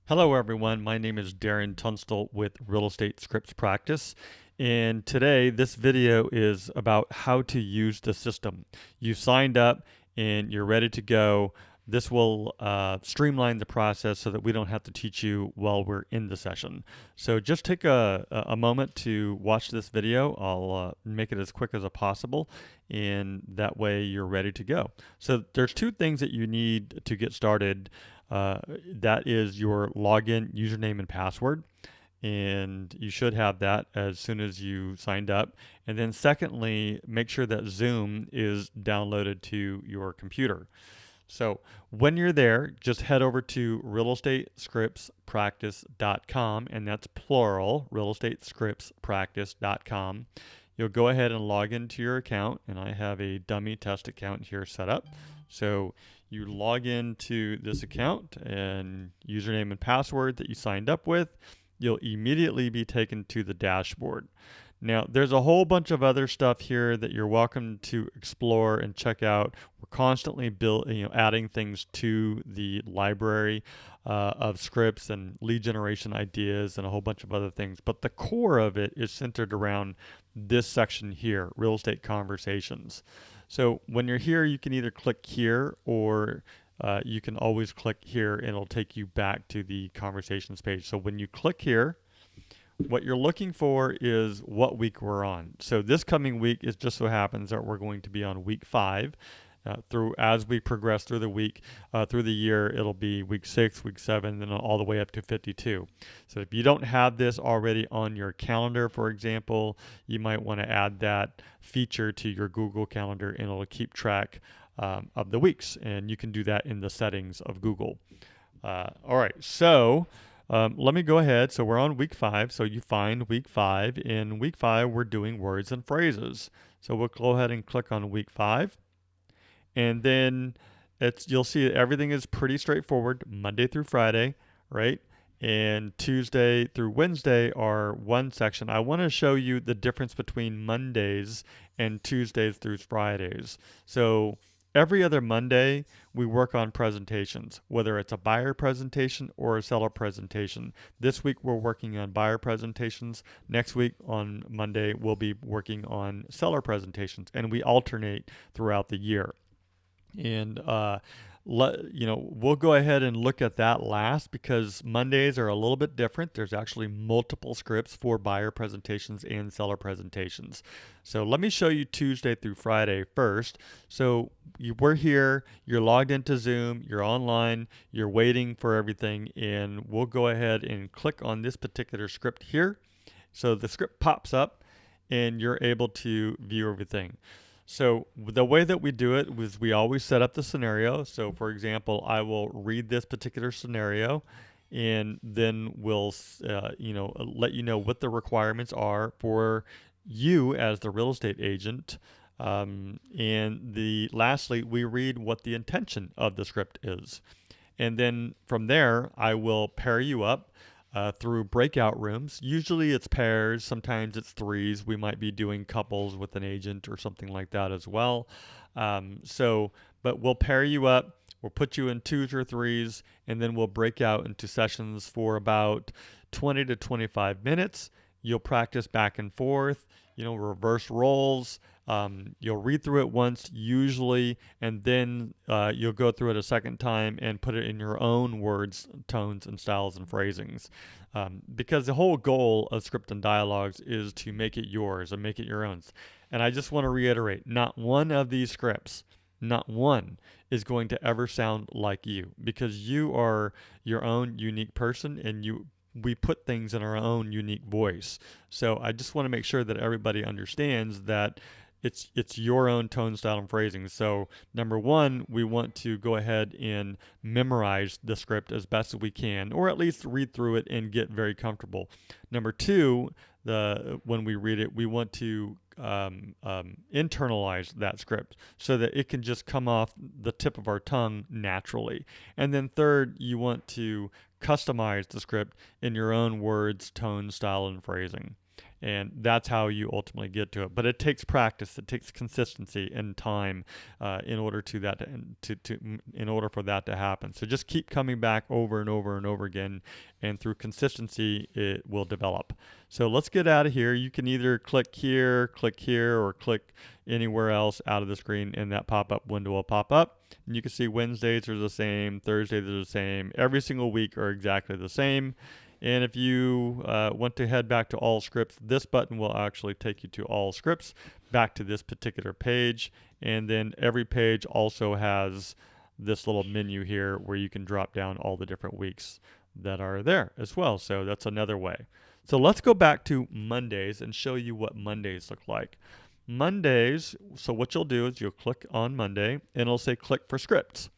Hello, everyone. My name is Darren Tunstall with Real Estate Scripts Practice. And today, this video is about how to use the system. You signed up and you're ready to go. This will streamline the process so that we don't have to teach you while we're in the session. So just take a moment to watch this video. I'll make it as quick as possible, and that way you're ready to go. So there's two things that you need to get started. That is your login username and password, and you should have that as soon as you signed up. And then secondly, make sure that Zoom is downloaded to your computer. So when you're there, just head over to realestatescriptspractice.com, and that's plural, realestatescriptspractice.com. You'll go ahead and log into your account, and I have a dummy test account here set up. So you log into this account and username and password that you signed up with. You'll immediately be taken to the dashboard. Now, there's a whole bunch of other stuff here that you're welcome to explore and check out. We're constantly adding things to the library of scripts and lead generation ideas and a whole bunch of other things. But the core of it is centered around this section here, real estate conversations. So when you're here, you can either click here or you can always click here and it'll take you back to the conversations page. So when you click here, what you're looking for is what week we're on. So this coming week, it just so happens that we're going to be on week 5. As we progress through the week, through the year, it'll be week 6, week 7, and all the way up to 52. So if you don't have this already on your calendar, for example, you might want to add that feature to your Google Calendar, and it'll keep track of the weeks. And you can do that in the settings of Google. All right, so let me go ahead. So we're on week 5. So you find week 5. In week 5, we're doing words and phrases. So we'll go ahead and click on week 5. And then you'll see that everything is pretty straightforward, Monday through Friday, right? And Tuesday through Wednesday are one section. I want to show you the difference between Mondays and Tuesdays through Fridays. So every other Monday, we work on presentations, whether it's a buyer presentation or a seller presentation. This week, we're working on buyer presentations. Next week, on Monday, we'll be working on seller presentations, and we alternate throughout the year. And we'll go ahead and look at that last because Mondays are a little bit different. There's actually multiple scripts for buyer presentations and seller presentations. So let me show you Tuesday through Friday first. So we're here, you're logged into Zoom, you're online, you're waiting for everything, and we'll go ahead and click on this particular script here. So the script pops up and you're able to view everything. So the way that we do it was we always set up the scenario. So for example, I will read this particular scenario and then we'll let you know what the requirements are for you as the real estate agent. Lastly, we read what the intention of the script is. And then from there, I will pair you up through breakout rooms. Usually it's pairs, sometimes it's threes. We might be doing couples with an agent or something like that as well. But we'll pair you up, we'll put you in twos or threes, and then we'll break out into sessions for about 20 to 25 minutes. You'll practice back and forth, reverse roles. You'll read through it once usually, and then you'll go through it a second time and put it in your own words, tones, and styles and phrasings. Because the whole goal of script and dialogues is to make it yours and make it your own. And I just want to reiterate, not one of these scripts, not one, is going to ever sound like you because you are your own unique person and we put things in our own unique voice. So I just want to make sure that everybody understands that it's your own tone, style, and phrasing. So number one, we want to go ahead and memorize the script as best as we can, or at least read through it and get very comfortable. Number two, when we read it, we want to internalize that script so that it can just come off the tip of our tongue naturally. And then third, you want to customize the script in your own words, tone, style, and phrasing. And that's how you ultimately get to it. But it takes practice, it takes consistency and time in order in order for that to happen. So just keep coming back over and over and over again, and through consistency, it will develop. So let's get out of here. You can either click here, or click anywhere else out of the screen, and that pop-up window will pop up. And you can see Wednesdays are the same, Thursdays are the same, every single week are exactly the same. And if you want to head back to all scripts, this button will actually take you to all scripts, back to this particular page. And then every page also has this little menu here where you can drop down all the different weeks that are there as well. So that's another way. So let's go back to Mondays and show you what Mondays look like. Mondays, so what you'll do is you'll click on Monday, and it'll say click for scripts.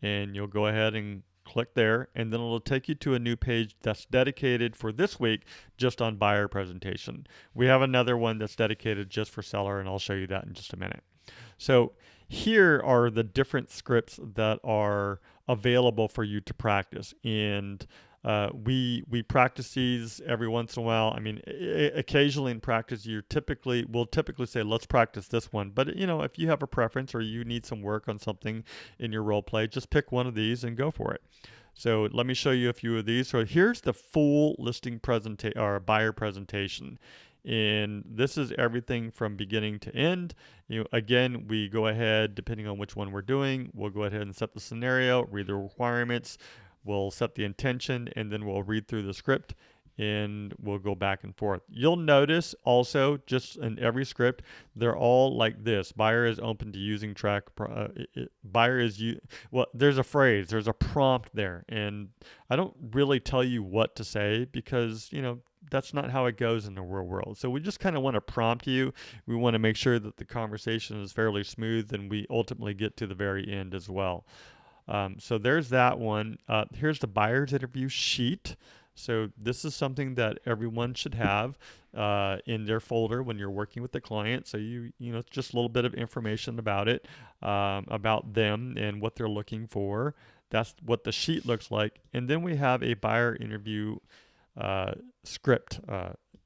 And you'll go ahead and click there, and then it'll take you to a new page that's dedicated for this week just on buyer presentation. We have another one that's dedicated just for seller, and I'll show you that in just a minute. So here are the different scripts that are available for you to practice. And we practice these every once in a while. I mean, occasionally in practice, we'll typically say, let's practice this one. But if you have a preference or you need some work on something in your role play, just pick one of these and go for it. So let me show you a few of these. So here's the full listing or buyer presentation. And this is everything from beginning to end. Again, we go ahead, depending on which one we're doing, we'll go ahead and set the scenario, read the requirements, we'll set the intention, and then we'll read through the script, and we'll go back and forth. You'll notice also, just in every script, they're all like this. Buyer is open to using track. There's a phrase, there's a prompt there, and I don't really tell you what to say because, that's not how it goes in the real world. So we just kind of want to prompt you. We want to make sure that the conversation is fairly smooth, and we ultimately get to the very end as well. So there's that one. Here's the buyer's interview sheet. So this is something that everyone should have in their folder when you're working with the client. So it's just a little bit of information about it, about them and what they're looking for. That's what the sheet looks like. And then we have a buyer interview script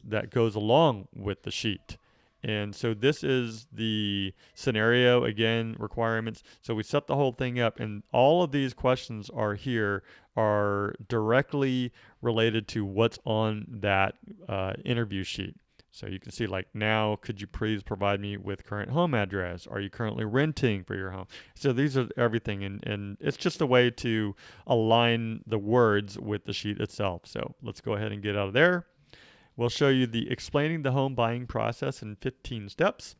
that goes along with the sheet. And so this is the scenario, again, requirements. So we set the whole thing up, and all of these questions are directly related to what's on that interview sheet. So you can see, like, now, could you please provide me with current home address? Are you currently renting for your home? So these are everything, and it's just a way to align the words with the sheet itself. So let's go ahead and get out of there. We'll show you the explaining the home buying process in 15 steps.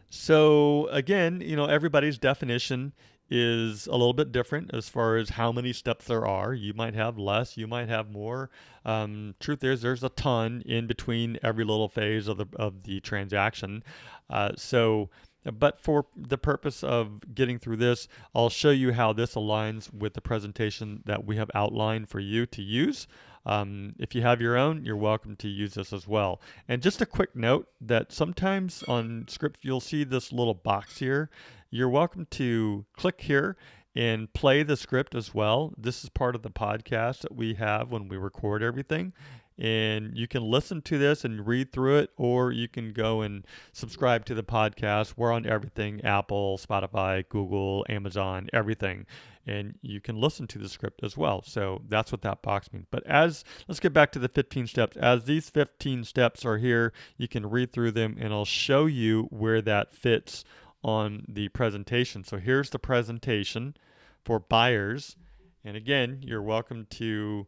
So again, everybody's definition is a little bit different as far as how many steps there are. You might have less, you might have more. Truth is, there's a ton in between every little phase of the transaction. But for the purpose of getting through this, I'll show you how this aligns with the presentation that we have outlined for you to use. If you have your own, you're welcome to use this as well. And just a quick note that sometimes on scripts, you'll see this little box here. You're welcome to click here and play the script as well. This is part of the podcast that we have when we record everything. And you can listen to this and read through it, or you can go and subscribe to the podcast. We're on everything: Apple, Spotify, Google, Amazon, everything. And you can listen to the script as well. So that's what that box means. But let's get back to the 15 steps. As these 15 steps are here, you can read through them, and I'll show you where that fits on the presentation. So here's the presentation for buyers. And again, you're welcome to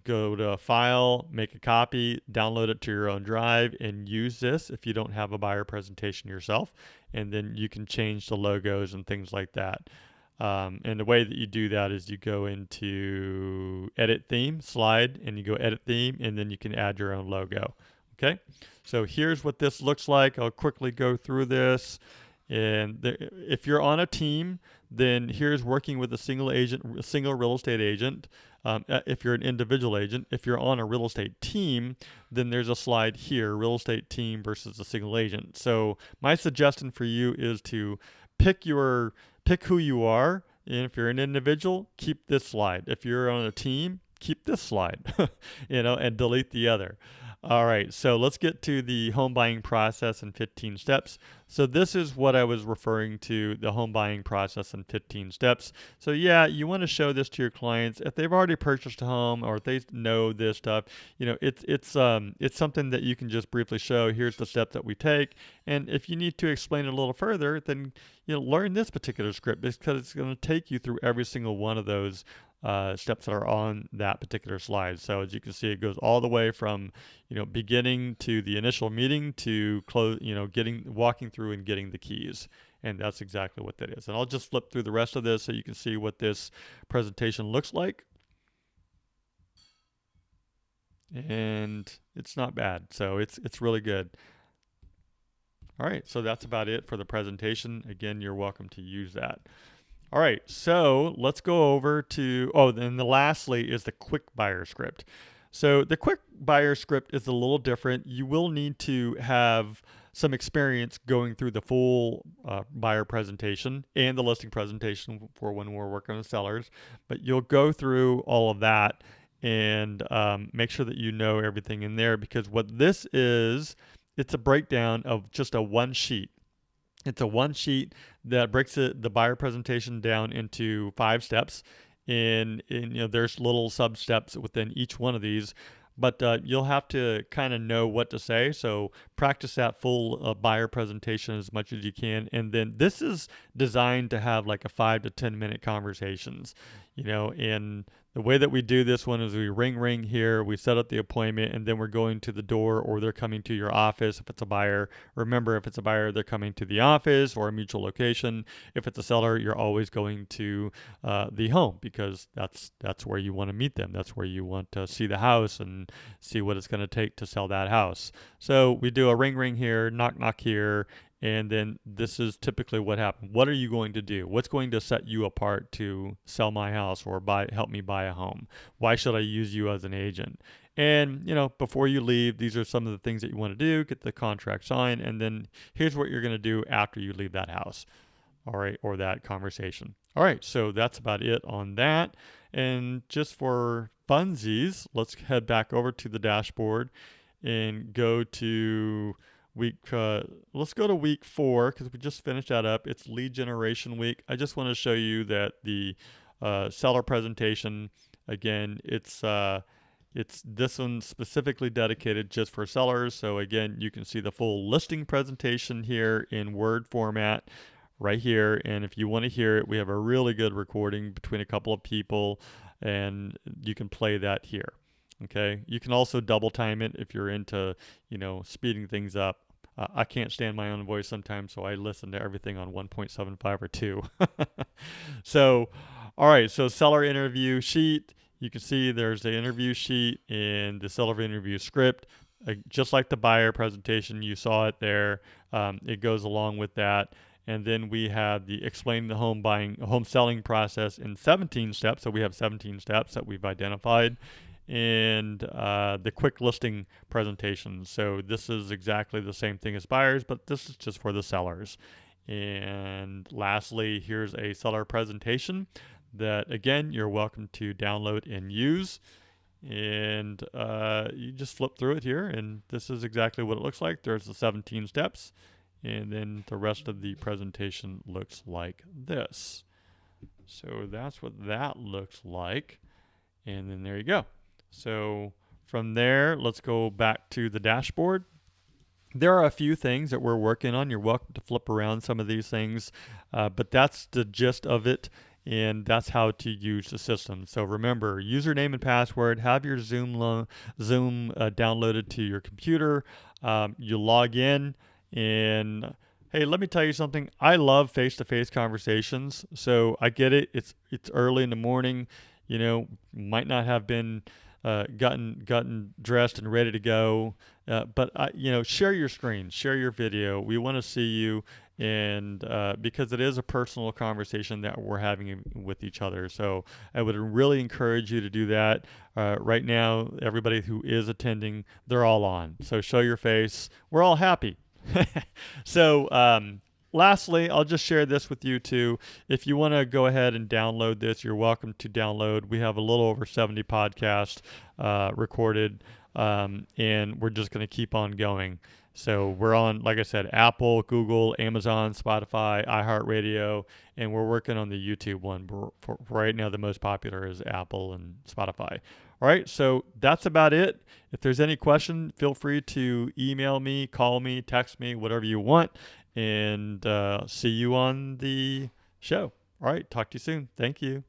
go to File, make a copy, download it to your own drive, and use this if you don't have a buyer presentation yourself. And then you can change the logos and things like that. And the way that you do that is you go into Edit Theme, Slide, and you go Edit Theme, and then you can add your own logo. Okay, so here's what this looks like. I'll quickly go through this. And if you're on a team, then here's working with a single real estate agent. If you're an individual agent, if you're on a real estate team, then there's a slide here, real estate team versus a single agent. So my suggestion for you is to pick who you are. And if you're an individual, keep this slide. If you're on a team, keep this slide, and delete the other. All right, so let's get to the home buying process in 15 steps. So this is what I was referring to, the home buying process in 15 steps. So yeah, you want to show this to your clients if they've already purchased a home or if they know this stuff. It's something that you can just briefly show. Here's the steps that we take, and if you need to explain it a little further, then learn this particular script because it's going to take you through every single one of those steps that are on that particular slide. So as you can see, it goes all the way from beginning to the initial meeting to close, walking through and getting the keys. And that's exactly what that is. And I'll just flip through the rest of this so you can see what this presentation looks like. And it's not bad. So it's really good. All right, so that's about it for the presentation. Again, you're welcome to use that. All right, so let's go over to, then lastly is the quick buyer script. So the quick buyer script is a little different. You will need to have some experience going through the full buyer presentation and the listing presentation for when we're working with sellers, but you'll go through all of that and make sure that you know everything in there, because what this is, it's a breakdown of just a one sheet. It's a one sheet that breaks the buyer presentation down into 5 steps. And there's little sub steps within each one of these, but you'll have to kind of know what to say. So practice that full buyer presentation as much as you can. And then this is designed to have like a 5 to 10 minute conversations, and the way that we do this one is we ring here, we set up the appointment, and then we're going to the door, or they're coming to your office if it's a buyer. Remember, if it's a buyer, they're coming to the office or a mutual location. If it's a seller, you're always going to the home, because that's where you want to meet them. That's where you want to see the house and see what it's going to take to sell that house. So we do a ring here, knock here, and then this is typically what happens. What are you going to do? What's going to set you apart to sell my house or help me buy a home? Why should I use you as an agent? And, before you leave, these are some of the things that you want to do. Get the contract signed, and then here's what you're going to do after you leave that house. All right, or that conversation. All right, so that's about it on that. And just for funsies, let's head back over to the dashboard and go to let's go to week 4, because we just finished that up. It's lead generation week. I just want to show you that the seller presentation, again, it's this one specifically dedicated just for sellers. So again, you can see the full listing presentation here in Word format right here. And if you want to hear it, we have a really good recording between a couple of people, and you can play that here. Okay. You can also double time it if you're into, speeding things up. I can't stand my own voice sometimes, so I listen to everything on 1.75 or 2. So, all right, so seller interview sheet. You can see there's the interview sheet and the seller interview script. Just like the buyer presentation, you saw it there. It goes along with that. And then we have the explain the home selling process in 17 steps. So we have 17 steps that we've identified. And the quick listing presentation. So this is exactly the same thing as buyers, but this is just for the sellers. And lastly, here's a seller presentation that, again, you're welcome to download and use. And you just flip through it here, and this is exactly what it looks like. There's the 17 steps, and then the rest of the presentation looks like this. So that's what that looks like. And then there you go. So from there, let's go back to the dashboard. There are a few things that we're working on. You're welcome to flip around some of these things, but that's the gist of it, and that's how to use the system. So remember, username and password, have your Zoom downloaded to your computer. You log in, and hey, let me tell you something. I love face-to-face conversations, so I get it. It's early in the morning. Might not have been gotten dressed and ready to go, but share your screen, share your video. We want to see you, and because it is a personal conversation that we're having with each other. So I would really encourage you to do that. Right now, everybody who is attending, they're all on. So show your face. We're all happy. So lastly, I'll just share this with you too. If you want to go ahead and download this, you're welcome to download. We have a little over 70 podcasts recorded and we're just going to keep on going. So we're on, like I said, Apple, Google, Amazon, Spotify, iHeartRadio, and we're working on the YouTube one. For right now, the most popular is Apple and Spotify. All right, so that's about it. If there's any question, feel free to email me, call me, text me, whatever you want, and see you on the show. All right, talk to you soon. Thank you.